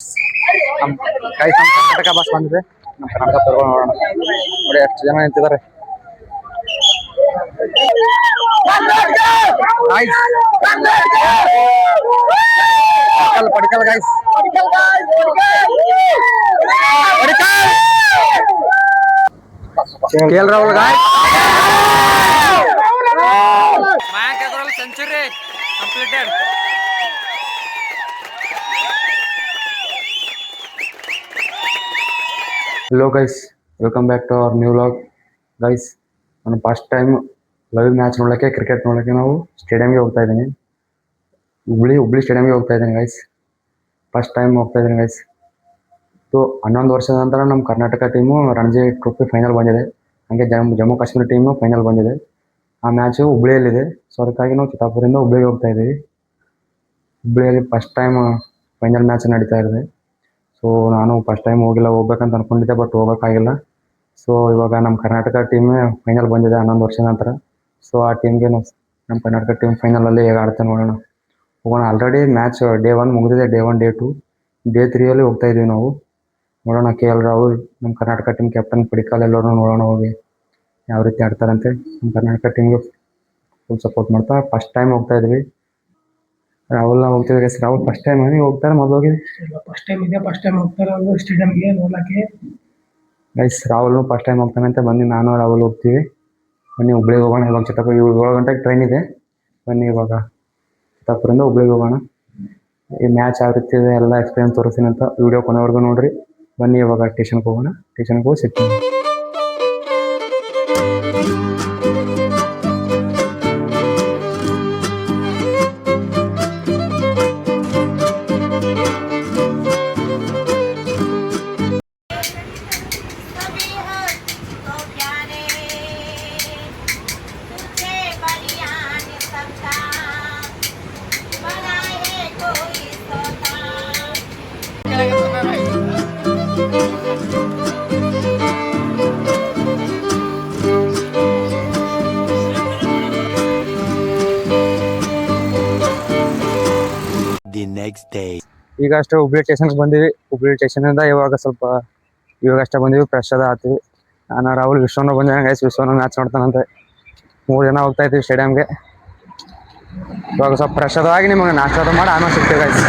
ನಮ್ಮ ಕೈ ನಮ್ಮ ಕರ್ನಾಟಕ ಬಸ್ ಬಂದಿದೆ. ನಮ್ಮ ಕರ್ನಾಟಕ ತಗೊಂಡು ನೋಡೋಣ. ನೋಡಿ ಎಷ್ಟು ಜನ ನಿಂತಿದ್ದಾರೆ. Padikkal guys, KL Rahul guys, Mayank Agarwal century completed. Hello guys, welcome back to our new vlog. Guys, ನಾನು ಫಸ್ಟ್ ಟೈಮ್ ಲೈವ್ ಮ್ಯಾಚ್ ನೋಡೋಕ್ಕೆ, ಕ್ರಿಕೆಟ್ ನೋಡೋಕ್ಕೆ ನಾವು ಸ್ಟೇಡಿಯಂಗೆ ಹೋಗ್ತಾ ಇದ್ದೀನಿ. ಹುಬ್ಳಿ ಸ್ಟೇಡಿಯಂಗೆ ಹೋಗ್ತಾ ಇದ್ದೀನಿ ಗೈಸ್. ಫಸ್ಟ್ ಟೈಮ್ ಹೋಗ್ತಾ ಇದ್ದೀನಿ ಗೈಸ್. ಸೊ 11 ವರ್ಷದ ನಂತರ ನಮ್ಮ Karnataka team Ranji trophy final ಬಂದಿದೆ. ಹಾಗೆ ಜಮ್ಮು ಕಾಶ್ಮೀರ ಟೀಮು ಫೈನಲ್ ಬಂದಿದೆ. ಆ ಮ್ಯಾಚು ಹುಬ್ಳಿಯಲ್ಲಿದೆ. ಸೊ ಅದಕ್ಕಾಗಿ ನಾವು ಚಿತ್ತಾಪುರದಿಂದ ಹುಬ್ಳಿಗೆ ಹೋಗ್ತಾ ಇದ್ದೀವಿ. ಹುಬ್ಳಿಯಲ್ಲಿ ಫಸ್ಟ್ ಟೈಮ್ ಫೈನಲ್ ಮ್ಯಾಚ್ ನಡೀತಾ ಇದೆ. ಸೊ ನಾನು ಫಸ್ಟ್ ಟೈಮ್ ಹೋಗ್ಬೇಕಂತ ಅಂದ್ಕೊಂಡಿದ್ದೆ, ಬಟ್ ಹೋಗೋಕ್ಕಾಗಿಲ್ಲ. ಸೊ ಇವಾಗ ನಮ್ಮ ಕರ್ನಾಟಕ ಟೀಮ್ ಫೈನಲ್ ಬಂದಿದೆ 11 ವರ್ಷದ ನಂತರ. ಸೊ ಆ ಟೀಮ್ಗೆ ನಮ್ಮ ಕರ್ನಾಟಕ ಟೀಮ್ ಫೈನಲಲ್ಲಿ ಹೇಗೆ ಆಡ್ತಾ ನೋಡೋಣ, ಹೋಗೋಣ. ಆಲ್ರೆಡಿ ಮ್ಯಾಚ್ ಡೇ 1 ಮುಗಿದಿದೆ. ಡೇ 1, ಡೇ 2, ಡೇ 3 ಹೋಗ್ತಾ ಇದ್ದೀವಿ ನಾವು. ನೋಡೋಣ KL ರಾಹುಲ್, ನಮ್ಮ ಕರ್ನಾಟಕ ಟೀಮ್ ಕ್ಯಾಪ್ಟನ್ ಪಡಿಕಲ್ ಎಲ್ಲರೂ ನೋಡೋಣ ಹೋಗಿ ಯಾವ ರೀತಿ ಆಡ್ತಾರಂತೆ. ನಮ್ಮ ಕರ್ನಾಟಕ ಟೀಮ್ಗೆ ಫುಲ್ ಸಪೋರ್ಟ್ ಮಾಡ್ತಾ ಫಸ್ಟ್ ಟೈಮ್ ಹೋಗ್ತಾ ಇದ್ವಿ. ರಾಹುಲ್ ಹೋಗ್ತಿದ್ವಿ ಗೈಸ್. ರಾಹುಲ್ ಫಸ್ಟ್ ಟೈಮ್ ಹೋಗ್ತಾರೆ, ಮೊದಲು ಹೋಗಿ ಫಸ್ಟ್ ಟೈಮ್ ಹೋಗ್ತಾರೆ ಒಂದು ಸ್ಟೇಡಿಯಂಗೆ ನೋಡಕ್ಕೆ. ಗೈಸ್ ರಾಹುಲ್ ಫಸ್ಟ್ ಟೈಮ್ ಹೋಗ್ತಾನಂತೆ. ಬನ್ನಿ ನಾನು ರಾಹುಲ್ ಹೋಗ್ತೀವಿ. ಬನ್ನಿ ಹುಬ್ಳಿಗೆ ಹೋಗೋಣ. ಇವಾಗ ಚಿತ್ತಾಪುರ 7 ಗಂಟೆಗೆ ಟ್ರೈನ್ ಇದೆ. ಬನ್ನಿ ಇವಾಗ ಚಿತ್ತಾಪುರದಿಂದ ಹುಬ್ಳಿಗೆ ಹೋಗೋಣ. ಈ ಮ್ಯಾಚ್ ಯಾವ ರೀತಿ ಇದೆ ಎಲ್ಲ ಎಕ್ಸ್ಪೀರಿಯನ್ಸ್ ತೋರಿಸ್ತೀನಿ ಅಂತ ವಿಡಿಯೋ ಕೊನೆವರೆಗೂ ನೋಡ್ರಿ. ಬನ್ನಿ ಇವಾಗ ಸ್ಟೇಷನ್ಗೆ ಹೋಗೋಣ. ಸ್ಟೇಷನ್ಗೆ ಹೋಗಿ ಸಿಗ್ತೀನಿ. ಈಗ ಅಷ್ಟೇ ಹುಬ್ಳಿ ಸ್ಟೇಷನ್ಗೆ ಬಂದಿವಿ. ಹುಬ್ಳಿ ಸ್ಟೇಷನಿಂದ ಇವಾಗ ಅಷ್ಟೇ ಬಂದಿವಿ. ಫ್ರೆಶ್ ಆಗ್ತೀವಿ. ನಾನು ರಾಹುಲ್, ವಿಶ್ವನ ಬಂದಿದ್ದಾನೆ ಗೈಸ್. ವಿಶ್ವನ ಮ್ಯಾಚ್ ನೋಡ್ತಾನಂತೆ. 3 ಜನ ಹೋಗ್ತಾ ಇದ್ದೀವಿ ಸ್ಟೇಡಿಯಂಗೆ. ಇವಾಗ ಸ್ವಲ್ಪ ಫ್ರೆಶ್ ಆಗಿ ನಿಮಗೆ ನಾಷ್ಟ ಮಾಡಿ ಆಮೇಲೆ ಸಿಗ್ತೀವಿ ಗೈಸ್.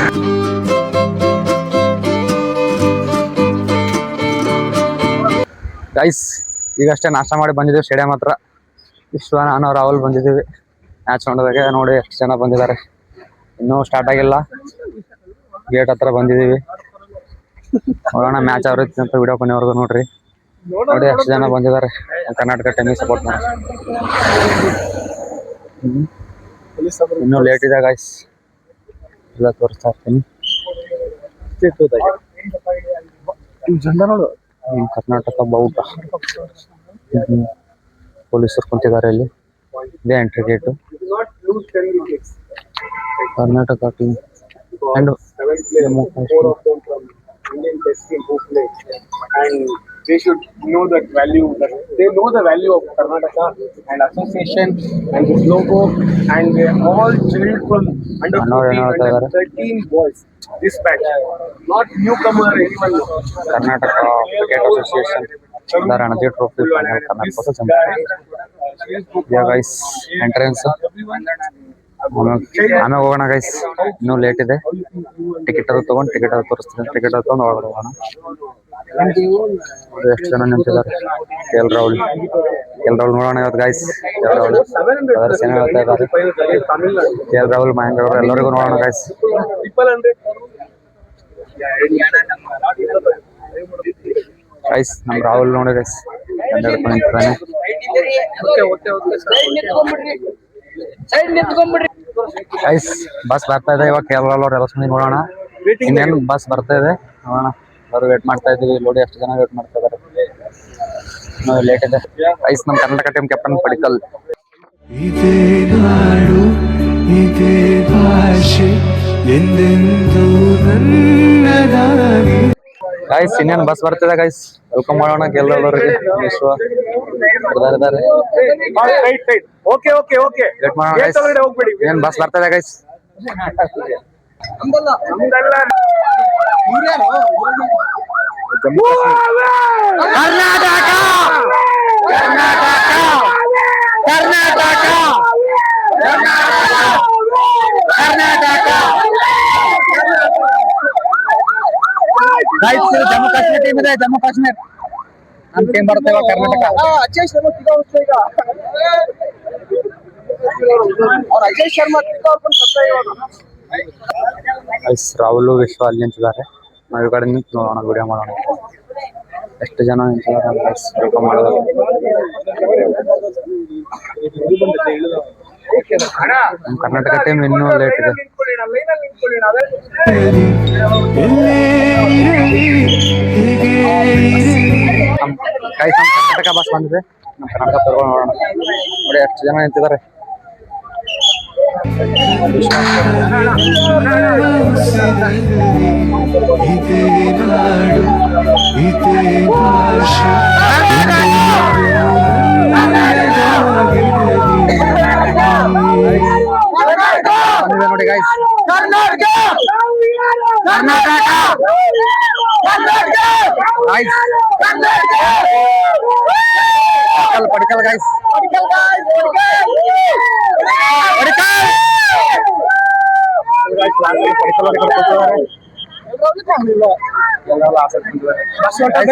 ಗೈಸ್ ಈಗ ಅಷ್ಟೇ ನಾಷ್ಟ ಮಾಡಿ ಬಂದಿದ್ದೀವಿ ಸ್ಟೇಡಿಯಂ ಹತ್ರ. ವಿಶ್ವ, ನಾನು, ರಾಹುಲ್ ಬಂದಿದ್ದೀವಿ ಮ್ಯಾಚ್ ನೋಡೋದಕ್ಕೆ. ನೋಡಿ ಎಷ್ಟು ಜನ ಬಂದಿದ್ದಾರೆ. ಇನ್ನೂ ಸ್ಟಾರ್ಟ್ ಆಗಿಲ್ಲ. ಗೇಟ್ ಹತ್ರ ಬಂದಿದ್ದೀವಿ. ನೋಡೋಣ ಮ್ಯಾಚ್ ಯಾವ ರೀತಿ ಅಂತ ವಿಡಿಯೋ ಕೊನೆವರೆಗೂ ನೋಡ್ರಿ. ನೋಡಿ ಎಷ್ಟು ಜನ ಬಂದಿದ್ದಾರೆ ಕರ್ನಾಟಕ ಟೀಮಿಗೆ ಸಪೋರ್ಟ್ ಮಾಡಿ. ಇನ್ನೂ ಲೇಟ್ ಇದೆ ಗೈಸ್, ಎಲ್ಲ ತೋರಿಸ್ತಾ ಇರ್ತೀನಿ. ಕರ್ನಾಟಕ ಬಾವುಟ, ಪೊಲೀಸರು ಕುಂತಿದ್ದಾರೆ ಇಲ್ಲಿ. ಇದೇ entry gate. Karnataka team and Indian test team who play, and they should know that value, that they know the value of Karnataka and association and this logo, and they all chilled from under 14, under 13 boys. This batch, not newcomer, anyone. Karnataka Cricket Association, the Ranji Trophy final, Karnataka champion. Yeah guys, entrance. ಆಮೇಲೆ ಹೋಗೋಣ guys, ಇನ್ನೂ late ಇದೆ. Ticket ಅದು ತಗೊಂಡು ತೋರಿಸ್ತೀನಿ. Ticket ಅದು ತಗೊಂಡು ಒಳಗಡೆ ಹೋಗೋಣ. ಎಷ್ಟು ಜನ ನಿಂತಿದ್ದಾರೆ. KL ರಾಹುಲ್ ನೋಡೋಣ ಇವತ್ತು ಗೈಸ್. ಪ್ರದರ್ಶನ ಹೇಳ್ತಾ ಇದ್ದಾರೆ. KL ರಾಹುಲ್, ಮಯಾಂಕ್ ಅಗರ್ವಾಲ್ ಎಲ್ಲರಿಗೂ ನೋಡೋಣ ಗೈಸ್. ಗೈಸ್ ನಮ್ಮ ರಾಹುಲ್ ನೋಡಿ ಗೈಸ್ ನಿಂತಿದ್ದಾನೆ. ಗೈಸ್ ಬಸ್ ಬರ್ತಾ ಇದೆ ಇವಾಗ. KL ರಾಹುಲ್ ಅವ್ರು ಎಲ್ಲ ಸುಮ್ಮನೆ ನೋಡೋಣ. ಇನ್ನೇನು ಬಸ್ ಬರ್ತಾ ಇದೆ, ನೋಡೋಣ. ಅವರು ವೇಟ್ ಮಾಡ್ತಾ ಇದ್ದೀವಿ. ನೋಡಿ ಎಷ್ಟು ಜನ ವೇಟ್ ಮಾಡ್ತಾ ಇದ್ದಾರೆ. ಲೇಟ್ ಇದೆ ಗೈಸ್. ನಮ್ಮ ಕರ್ನಾಟಕ ಟೀಮ್ ಕ್ಯಾಪ್ಟನ್ ಪಡಿಕಲ್. ಇದೇ ನಾಡು, ಇದೇ ಭಾಷೆ ಎಂದೆಂದೂ ನನ್ನದಾಗಿ. ಗೈಸ್ ಇನ್ನೇನು ಬಸ್ ಬರ್ತಿದೆ ಗೈಸ್. ವೆಲ್ಕಮ್ ಮಾಡೋಣ KL ರಾಹುಲ್ ಅವರಿಗೆ. ವಿಶ್ವ ಇದ್ದಾರೆ. ವೇಟ್ ಮಾಡೋಣ ಗೈಸ್. ಇನ್ನೇನು ಬಸ್ ಬರ್ತಿದೆ guys. Jammu Karnataka Karnataka Karnataka guys Jammu Kashmir team ಇದೆ ಜಮ್ಮು ಕಾಶ್ಮೀರ ನಮ್ಮ ಟೀಮ್ ಬರ್ತೇವೆ ಕರ್ನಾಟಕ ಅಜಯ್ ಶರ್ಮಾ ಈಗ ಅಜಯ್ ಶರ್ಮಾ ಗೈಸ್ ರಾಹುಲ್ ವಿಶ್ವ ಅಲ್ಲಿ ನಿಂತಿದ್ದಾರೆ ನಾವು ಈ ಕಡೆ ನಿಂತು ನೋಡೋಣ ವಿಡಿಯೋ ಮಾಡೋಣ ಎಷ್ಟು ಜನ ನಿಂತಿದ್ದಾರೆ ಗೈಸ್ ವೆಲ್ಕಮ್ ಮಾಡೋದು ನಮ್ಮ ಕರ್ನಾಟಕ ಟೀಮ್ ಇನ್ನೂ ಲೇಟ್ ಇದೆ ಗೈಸ್ ನಮ್ಮ ಕರ್ನಾಟಕ ಬಸ್ ಬಂದಿದೆ ನಮ್ಮ ಕರ್ನಾಟಕ ತಗೊಂಡು ನೋಡೋಣ ನೋಡಿ ಎಷ್ಟು ಜನ ನಿಂತಿದ್ದಾರೆ ಇದೇ ನಾಡು ಇದೇ ಭಾಷೆ ಬಂದಿದೆ ನೋಡಿ ಗೈಸ್ ಪಡಿಕಲ್ ಗೈಸ್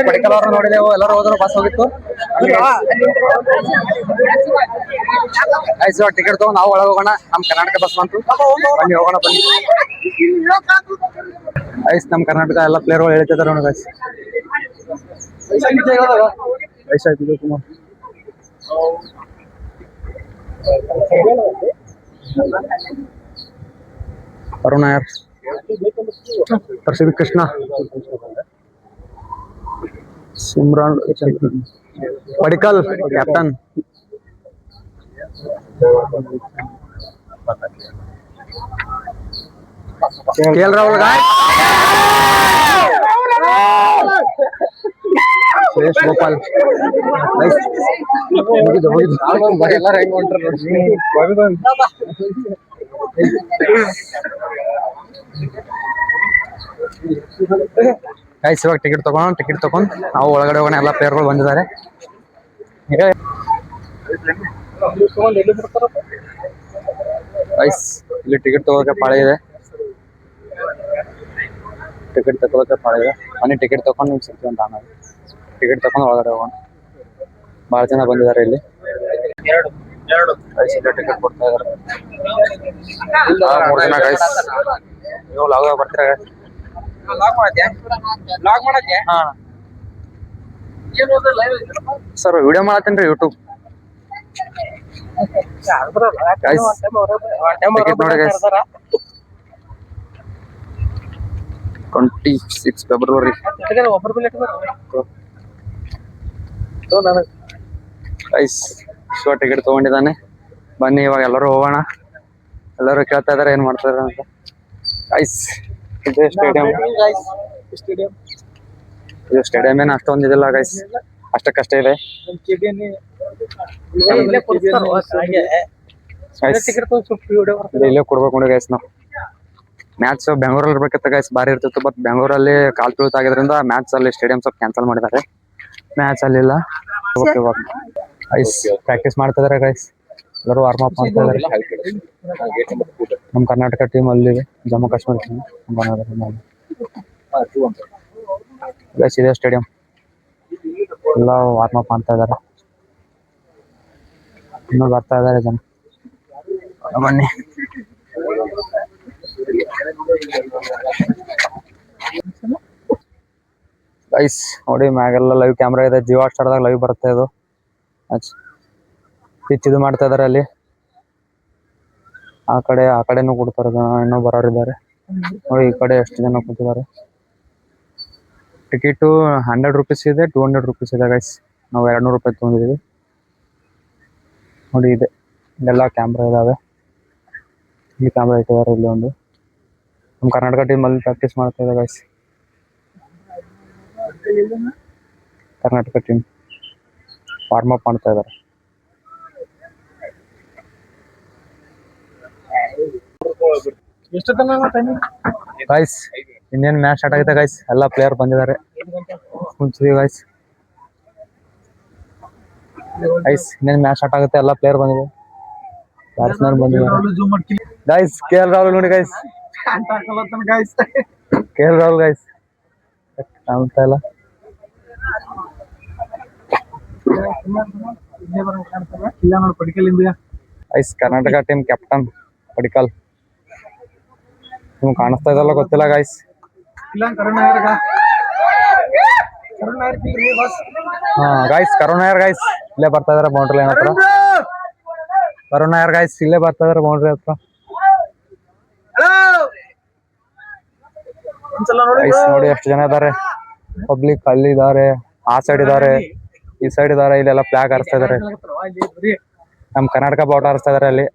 ಪಡಿಕಲ್ ಅವರು ನೋಡಿದೆವು ಎಲ್ಲರೂ ಹೋದ್ರು ಬಸ್ ಹೋಗಿತ್ತು ಗೈಸ್ ಟಿಕೆಟ್ ತಗೊಂಡು ನಾವು ಒಳಗೆ ಹೋಗೋಣ ನಮ್ಮ ಕರ್ನಾಟಕ ಬಸ್ ಬಂತು ಬನ್ನಿ ಹೋಗೋಣ ಬನ್ನಿ ಗೈಸ್ ನಮ್ಮ ಕರ್ನಾಟಕ ಎಲ್ಲ ಪ್ಲೇಯರ್ಗಳು ಹೇಳ್ತಿದ್ದಾರೆ ನೋಡಿ ಗೈಸ್ ಆಯ್ತು ವಿಜಯ್ ಕುಮಾರ್ ಅರುಣ ಯಾರ್ ಪ್ರಸಿದ್ಧ ಕೃಷ್ಣ ಸಿಮ್ರಾನ್ ಪಡಿಕಲ್ ಕ್ಯಾಪ್ಟನ್ KL ರಾಹುಲ್ ಸುರೇಶ್ ಗೋಪಾಲ್ ಎಲ್ಲರೂ ಹೆಂಗ್ ಹೊಂಟ್ರ ಗೈಸ್ ಇವಾಗ ಟಿಕೆಟ್ ತಗೊಂಡು ನಾವು ಒಳಗಡೆ ಹೋಗೋಣ ಎಲ್ಲ ಪ್ಲೇಯರ್ಗಳು ಬಂದಿದ್ದಾರೆ ಗೈಸ್ ಇಲ್ಲಿ ಟಿಕೆಟ್ ತಗೋಕೆ ಪಾಳೆ ಇದೆ ಬನ್ನಿ ಟಿಕೆಟ್ ತಗೊಂಡು ನಿಮ್ಗೆ ಸಿಗ್ತೀವಿ ಅಂತ ಆಮೇಲೆ ಟಿಕೆಟ್ ತಗೊಂಡು ಒಳಗಡೆ ಹೋಗೋಣ ಭಾಳ ಜನ ಬಂದಿದ್ದಾರೆ ಇಲ್ಲಿ ಟಿಕೆಟ್ ಕೊಡ್ತಾ ಇದಾರೆ 3 ಜನ ಗೈಸ್ ನೀವು ಲಾಗ್ ಬರ್ತೀರಾ ಸರ್ ವಿಡಿಯೋ ಮಾಡತ್ತೇನ್ರಿ ಯೂಟ್ಯೂಬ್ ನೋಡಿ guys 26 February guys Shiva ticket ತಗೊಂಡಿದ್ದಾನೆ ಬನ್ನಿ ಇವಾಗ ಎಲ್ಲರೂ ಹೋಗೋಣ ಎಲ್ಲರೂ ಕೇಳ್ತಾ ಇದಾರೆ ಏನ್ ಮಾಡ್ತಾ ಇದಾರೆ ಅಂತ ಗೈಸ್ ಇದು ಸ್ಟೇಡಿಯಂ ಏನು ಅಷ್ಟೊಂದು ಇದಿಲ್ಲ ಗೈಸ್ ಅಷ್ಟಕ್ಕಷ್ಟೇ ಇದೆ ಇಲ್ಲೇ ಕೊಡ್ಬೇಕು ನೋಡಿ ಗೈಸ್ ನಾವು ಮ್ಯಾಚ್ ಬೆಂಗಳೂರಲ್ಲಿ ಇರ್ಬೇಕಿತ್ತು ಗೈಸ್ ಬಾರಿ ಇರ್ತಿತ್ತು ಬಟ್ ಬೆಂಗಳೂರಲ್ಲಿ ಕಾಲ್ ತುಳಿತಾಗಿದ್ರಿಂದ ಮ್ಯಾಚ್ ಅಲ್ಲಿ ಸ್ಟೇಡಿಯಂ ಸ್ವಲ್ಪ ಕ್ಯಾನ್ಸಲ್ ಮಾಡಿದ್ದಾರೆ ಮ್ಯಾಚ್ ಅಲ್ಲಿಲ್ಲ ಗೈಸ್ ಪ್ರಾಕ್ಟೀಸ್ ಮಾಡ್ತಾ ಇದಾರೆ ಗೈಸ್ ಎಲ್ಲರೂ ವಾರ್ಮ್ ಅಪ್ ಮಾಡ್ತಾ ಇದಾರೆ ನಮ್ಮ ಕರ್ನಾಟಕ ಟೀಮ್ ಅಲ್ಲಿದೆ ಜಮ್ಮು ಕಾಶ್ಮೀರ ಟೀಮ್ ಗೈಸ್ ಇದೆ ಸ್ಟೇಡಿಯಂ ಎಲ್ಲ ವಾರ್ಮ್ ಅಪ್ ಮಾಡ್ತಾ ಇದಾರೆ ಇನ್ನೂ ಬರ್ತಾ ಇದಾರೆ ಜನ ಬನ್ನಿ ಗೈಸ್ ನೋಡಿ ಮ್ಯಾಗೆಲ್ಲ ಲೈವ್ ಕ್ಯಾಮ್ರಾ ಇದೆ ಜಿಯೋ ಹಾಟ್‌ಸ್ಟಾರ್ದಾಗ ಲೈವ್ ಬರುತ್ತೆ ಇದು ಪಿಚ್ ಇದು ಮಾಡ್ತಾ ಇದಾರೆ ಅಲ್ಲಿ ಆ ಕಡೆನೂ ಕೊಡ್ತಾರೆ ಜನ ಇನ್ನೂ ಬರೋರಿದ್ದಾರೆ ನೋಡಿ ಈ ಕಡೆ ಎಷ್ಟು ಜನ ಕೂತಿದ್ದಾರೆ ಟಿಕೆಟು 100 ರೂಪೀಸ್ ಇದೆ 200 ರೂಪೀಸ್ ಇದೆ ಗೈಸ್ ನಾವು 200 ರೂಪಾಯಿ ತೊಗೊಂಡಿದ್ದೀವಿ ನೋಡಿ ಇದೆ ಇಲ್ಲೆಲ್ಲ ಕ್ಯಾಮ್ರಾ ಇದಾವೆ ಇಲ್ಲಿ ಕ್ಯಾಮ್ರಾ ಇಟ್ಟಿದ್ದಾರೆ ಇಲ್ಲಿ ಒಂದು ನಮ್ಮ ಕರ್ನಾಟಕ ಟೀಮ್ ಅಲ್ಲಿ ಪ್ರಾಕ್ಟೀಸ್ ಮಾಡ್ತಾ ಇದೆ guys Karnataka team warm up ಮಾಡ್ತಾ ಇದ್ದಾರೆ ಗೈಸ್ ಇನ್ನೇನು ಮ್ಯಾಚ್ ಸ್ಟಾರ್ಟ್ ಆಗಿದೆ ಗೈಸ್. ಎಲ್ಲ ಪ್ಲೇಯರ್ ಬಂದಿದ್ದಾರೆ. ಕುಂತಿದೀವಿ ಗೈಸ್. ಇನ್ನೇನು ಮ್ಯಾಚ್ ಸ್ಟಾರ್ಟ್ ಆಗುತ್ತೆ. ಎಲ್ಲ ಪ್ಲೇಯರ್ ಬಂದಿದೆ. ಬ್ಯಾಟ್ಸ್ಮನ್ ಬಂದಿದ್ದಾರೆ ಗೈಸ್. KL ರಾಹುಲ್ ನೋಡಿ ಗೈಸ್. KL ರಾಹುಲ್ ಗೈಸ್ ಕಾಣ್ತಾ ಇಲ್ಲ. Guys Karnataka team captain Padikkal. ನಿಮ್ಗೆ ಕಾಣಿಸ್ತಾ ಇದಲ್ಲ ಗೊತ್ತಿಲ್ಲ guys. Guys Karun Nair guys ಇಲ್ಲೇ ಬರ್ತಾ ಇದಾರೆ ಬೌಂಡ್ರಿ ಲೈನ್ ಹತ್ರ. ಕರುಣ್ ನಾಯರ್ ಗೈಸ್ ಇಲ್ಲೇ ಬರ್ತಾ ಇದಾರೆ ಬೌಂಡ್ರಿ ಹತ್ರ. ಗೈಸ್ ನೋಡಿ ಎಷ್ಟು ಜನ ಇದಾರೆ. ಪಬ್ಲಿಕ್ ಅಲ್ಲಿ ಇದಾರೆ, ಆ ಸೈಡ್ ಇದಾರೆ, ಈ ಸೈಡ್ ಇದಾರೆ. ಇಲ್ಲೆಲ್ಲ ಫ್ಲಾಗ್ ಹಾರಿಸ್ತಾ ಇದಾರೆ. ನಮ್ ಕರ್ನಾಟಕ ಬಾವುಟ ಹಾರಿಸ್ತಾ ಇದಾರೆ ಅಲ್ಲಿ.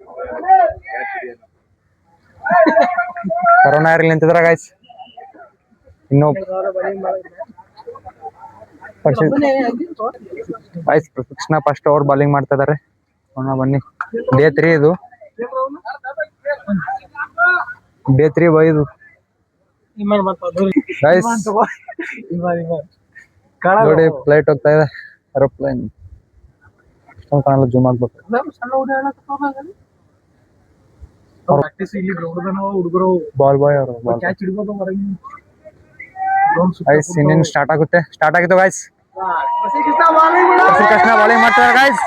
ಕರುಣ್ ನಾಯರ್ ಇಲ್ಲಿ ನಿಂತಿದಾರೆ ಗೈಸ್. ಇನ್ನು guys Krishna first over bowling ಮಾಡ್ತಾ ಇದಾರೆ. ಬನ್ನಿ. ಡೇ 3 ಇದು. ಡೇ 3 ಇದು ಗೈಸ್. ನೋಡಿ ಫ್ಲೈಟ್ ಹೋಗ್ತಾ ಇದೆ, ಏರೋಪ್ಲೇನ್. ಕಾಣಲ್ಲ, ಜೂಮ್ ಆಗ್ಬೇಕು. ಬಾಲ್ ಬಾಯ್ ಅವರು ಗೈಸ್. ಇನ್ನೇನು ಸ್ಟಾರ್ಟ್ ಆಗುತ್ತೆ. ಸ್ಟಾರ್ಟ್ ಆಗಿತ್ತು ಗೈಸ್. ಕೃಷ್ಣ ಬಾಲಿಂಗ್ ಮಾಡ್ತಾರೆ ಗೈಸ್.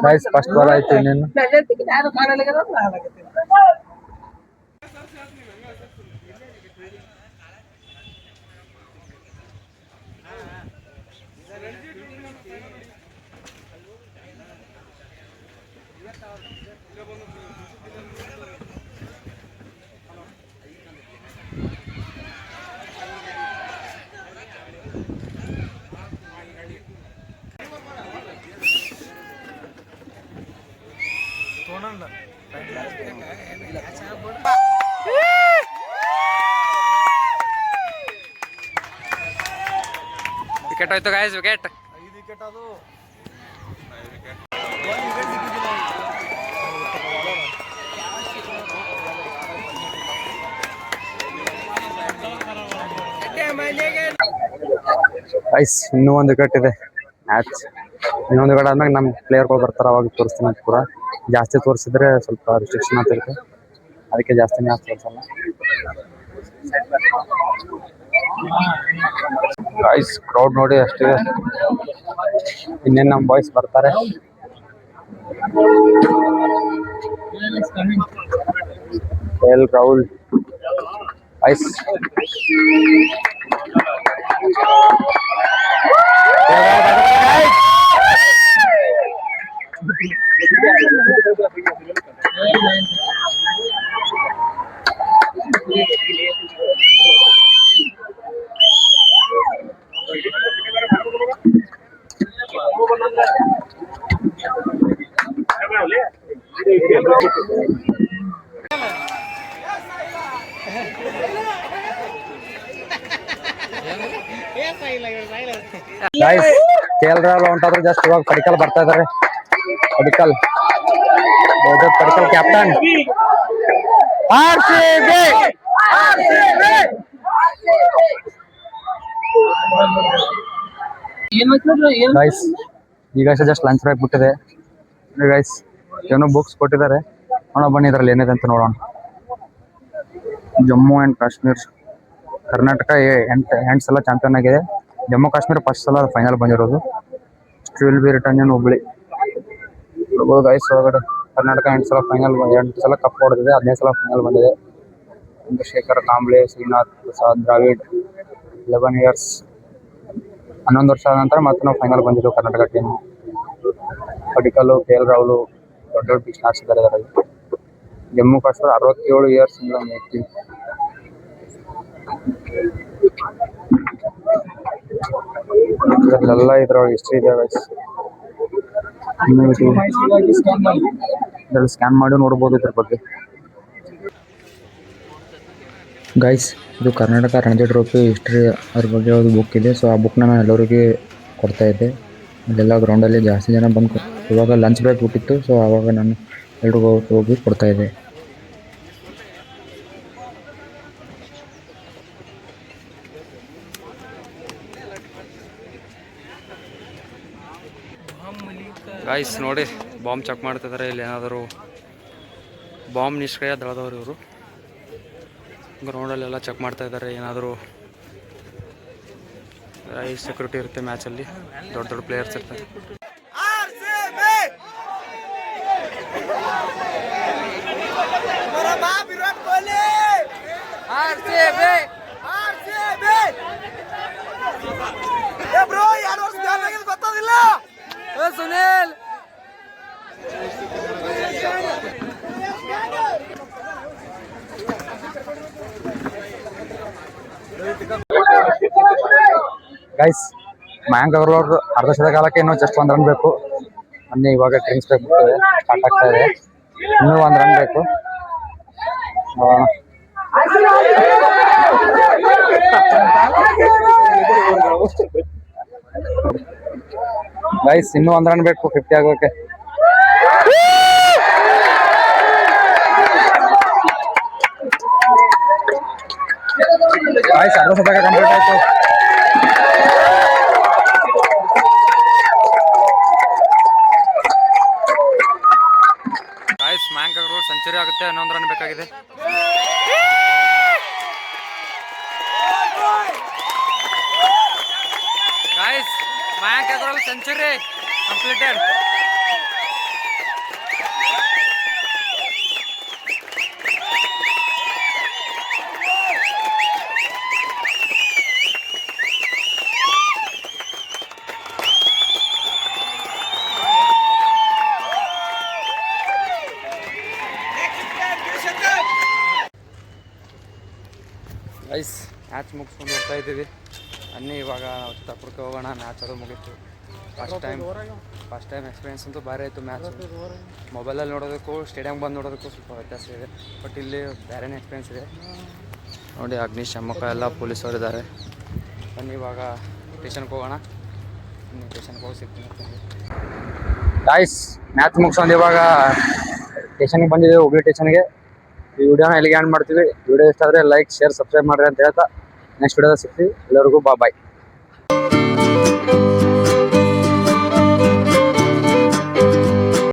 ಗೈಸ್ ಫಸ್ಟ್ ಬಾಲ್ ಆಯ್ತು. ಇನ್ನೇನು ವಿಕೆಟ್ ಹೋಯ್ತು ಗೈಸ್. ವಿಕೆಟ್ ಗೈಸ್ ಇನ್ನೂ ಒಂದು ವಿಕೆಟ್ ಇದೆ ಮ್ಯಾಚ್. ಇನ್ನೊಂದು ವಿಕೆಟ್ ಆದ್ಮೇಲೆ ನಮ್ಮ ಪ್ಲೇಯರ್ಗಳು ಬರ್ತಾರೆ, ಅವಾಗ ತೋರಿಸ್ತೀನಿ. ಪೂರ ಜಾಸ್ತಿ ತೋರಿಸಿದ್ರೆ ಸ್ವಲ್ಪ ರಿಸ್ಟ್ರಿಕ್ಷನ್ ಆಗ್ತಿರುತ್ತೆ, ಅದಕ್ಕೆ ಜಾಸ್ತಿ ಮ್ಯಾಚ್ ತೋರಿಸಲ್ಲ. ಗೈಸ್ ಕ್ರೌಡ್ ನೋಡಿ ಅಷ್ಟಿದೆ. ಇನ್ನೇನು ನಮ್ಮ ಬಾಯ್ಸ್ ಬರ್ತಾರೆ. KL Rahul guys. Guys KL Rahul ಹೊಂಟಾದ್ರು ಜಸ್ಟ್ ಇವಾಗ ಪಡಿಕಲ್ ಬರ್ತಾ ಇದಾರೆ. Padikkal captain RCB. ಗೈಸ್ ಈಗ ಜಸ್ಟ್ ಲಂಚ್ ಬ್ರೇಕ್ ಬಿಟ್ಟಿದೆ ಗೈಸ್. ಏನೋ ಬುಕ್ಸ್ ಕೊಟ್ಟಿದ್ದಾರೆ, ನೋಡೋಣ ಬನ್ನಿ ಇದ್ರಲ್ಲಿ ಏನಿದೆ ಅಂತ ನೋಡೋಣ. ಜಮ್ಮು ಅಂಡ್ ಕಾಶ್ಮೀರ್ ಕರ್ನಾಟಕ 8 ಸಲ ಚಾಂಪಿಯನ್ ಆಗಿದೆ. ಜಮ್ಮು ಕಾಶ್ಮೀರ ಫಸ್ಟ್ ಸಲ ಫೈನಲ್ ಬಂದಿರೋದು. Will be return in Hubli. Guys ಒಳಗಡೆ ಕರ್ನಾಟಕ 8 ಸಲ ಫೈನಲ್, 8 ಸಲ ಕಪ್ ಹೊಡೆದಿದೆ, 15 ಸಲ ಫೈನಲ್ ಬಂದಿದೆ. ಚಂದ್ರಶೇಖರ್ ಕಾಂಬ್ಳೆ, ಶ್ರೀನಾಥ್ ಪ್ರಸಾದ್, ದ್ರಾವಿಡ್ 11 ಇಯರ್ಸ್ 11 ವರ್ಷ ನಂತರ ಮತ್ತೆ ನಾವು ಫೈನಲ್ ಬಂದಿದ್ದು ಕರ್ನಾಟಕ ಟೀಮ್. ಪಡಿಕಲ್, KL ರಾಹುಲ್ ದೊಡ್ಡ ದೊಡ್ಡ ಪಿಚ್ ಹಾಕ್ಸಿದ್ದಾರೆ ಅದರಲ್ಲಿ. ಜಮ್ಮು ಕಾಶ್ಮೀರ 67 ಇಯರ್ಸ್ ಇಂದ ಮೇಕಿಂಗ್. ಇದರಲ್ಲೆಲ್ಲ ಇದ್ರೊಳಗೆ ಹಿಸ್ಟ್ರಿ ಇದೆ ಗೈಸ್. ಇದ್ರಲ್ಲಿ ಸ್ಕ್ಯಾನ್ ಮಾಡಿ ನೋಡ್ಬೋದು ಇದ್ರ ಬಗ್ಗೆ. ಗೈಸ್ ಇದು ಕರ್ನಾಟಕ ರಣಜಿ ಟ್ರೋಫಿ ಹಿಸ್ಟ್ರಿ ಅದ್ರ ಬಗ್ಗೆ ಒಂದು ಬುಕ್ ಇದೆ. ಸೊ ಆ ಬುಕ್ನ ನಾನು ಎಲ್ಲರಿಗೆ ಕೊಡ್ತಾ ಇದ್ದೆ. ಇಲ್ಲೆಲ್ಲ ಗ್ರೌಂಡಲ್ಲಿ ಜಾಸ್ತಿ ಜನ ಬಂದು ಇವಾಗ ಲಂಚ್ ಬ್ರೇಕ್ ಬಿಟ್ಟಿತ್ತು. ಸೊ ಆವಾಗ ನಾನು ಎಲ್ರಿಗೂ ಹೋಗಿ ಕೊಡ್ತಾ ಇದ್ದೆ. ಗಾಯ್ಸ್ ನೋಡಿ, ಬಾಂಬ್ ಚೆಕ್ ಮಾಡ್ತಿದ್ದಾರೆ. ಇಲ್ಲಿ ಏನಾದರೂ ಬಾಂಬ್ ನಿಷ್ಕ್ರಿಯ ದಳದವರು ಇವರು ಗ್ರೌಂಡಲ್ಲೆಲ್ಲ ಚೆಕ್ ಮಾಡ್ತಾ ಇದ್ದಾರೆ. ಏನಾದರೂ ಸೆಕ್ಯೂರಿಟಿ ಇರುತ್ತೆ ಮ್ಯಾಚಲ್ಲಿ, ದೊಡ್ಡ ದೊಡ್ಡ ಪ್ಲೇಯರ್ಸ್ ಇರ್ತಾರೆ. ಸುನಿಲ್ ಗೈಸ್, ಮಯಾಂಕ್ ಅಗರ್ವಾಲ್ ಅರ್ಧ ಶತಕಾಲಕ್ಕೆ ಇನ್ನೂ ಜಸ್ಟ್ 1 ರನ್ ಬೇಕು. ಮೊನ್ನೆ ಇವಾಗ ಡ್ರಿಂಕ್ಸ್ ಬ್ರೇಕ್ ಸ್ಟಾರ್ಟ್ ಆಗ್ತಾ ಇದೆ. ಇನ್ನೂ 1 ರನ್ ಬೇಕು. ಗೈಸ್, ಇನ್ನೂ 1 ರನ್ ಬೇಕು 50 ಆಗೋಕೆ. ಗೈಸ್, ಅರ್ಧ ಶತಕ ಕಂಪ್ಲೀಟ್ ಆಯ್ತು. ಗಾಯ್ಸ್, ಮಯಾಂಕ್ ಅಗರ್ವಾಲ್ ಸೆಂಚುರಿ ಆಗುತ್ತೆ. 11 ರನ್ ಬೇಕಾಗಿದೆ. Guys, Mayank Agarwal century completed. Guys, match ಮುಗಿಸ್ಕೊಂಡು ಹೋಗ್ತಾ ಇದ್ದೀವಿ. ಅನ್ನಿ ಇವಾಗ ನಾವು ಚಿತ್ತಾಪುರಕ್ಕೆ ಹೋಗೋಣ. ಮ್ಯಾಚ್ ಅದು ಮುಗೀತು. ಫಸ್ಟ್ ಟೈಮ್ ಎಕ್ಸ್ಪೀರಿಯನ್ಸ್ ಅಂತೂ ಭಾರಿ ಆಯಿತು. ಮ್ಯಾಚ್ ಮೊಬೈಲಲ್ಲಿ ನೋಡೋದಕ್ಕೂ ಸ್ಟೇಡಿಯಮ್ಗೆ ಬಂದು ನೋಡೋದಕ್ಕೂ ಸ್ವಲ್ಪ ವ್ಯತ್ಯಾಸ ಇದೆ. ಬಟ್ ಇಲ್ಲಿ ಬೇರೆನೇ ಎಕ್ಸ್ಪೀರಿಯನ್ಸ್ ಇದೆ. ನೋಡಿ, ಅಗ್ನಿಶಾಮಕ ಎಲ್ಲ ಪೊಲೀಸರು ಇದ್ದಾರೆ. ಬನ್ನಿ ಇವಾಗ ಸ್ಟೇಷನ್ಗೆ ಹೋಗೋಣ. ಸ್ಟೇಷನ್ಗೆ ಹೋಗಿ ಸಿಗ್ತೀನಿ. ಗೈಸ್, ಮ್ಯಾಚ್ ಮುಗಿಸ್ಕೊಂಡು ಇವಾಗ ಸ್ಟೇಷನ್ಗೆ ಬಂದಿದ್ದೀವಿ, ಹುಬ್ಳಿ ಸ್ಟೇಷನ್ಗೆ. ಈ ವಿಡಿಯೋನ ಎಲ್ಲಿಗೆ ಎಂಡ್ ಮಾಡ್ತೀವಿ. ವಿಡಿಯೋ ಇಷ್ಟ ಆದರೆ ಲೈಕ್, ಶೇರ್, ಸಬ್ಸ್ಕ್ರೈಬ್ ಮಾಡಿರಿ ಅಂತ ಹೇಳ್ತಾ ನೆಕ್ಸ್ಟ್ ವಿಡಿಯೋದಲ್ಲಿ ಸಿಗ್ತೀವಿ. ಎಲ್ಲರಿಗೂ ಬಾಯ್.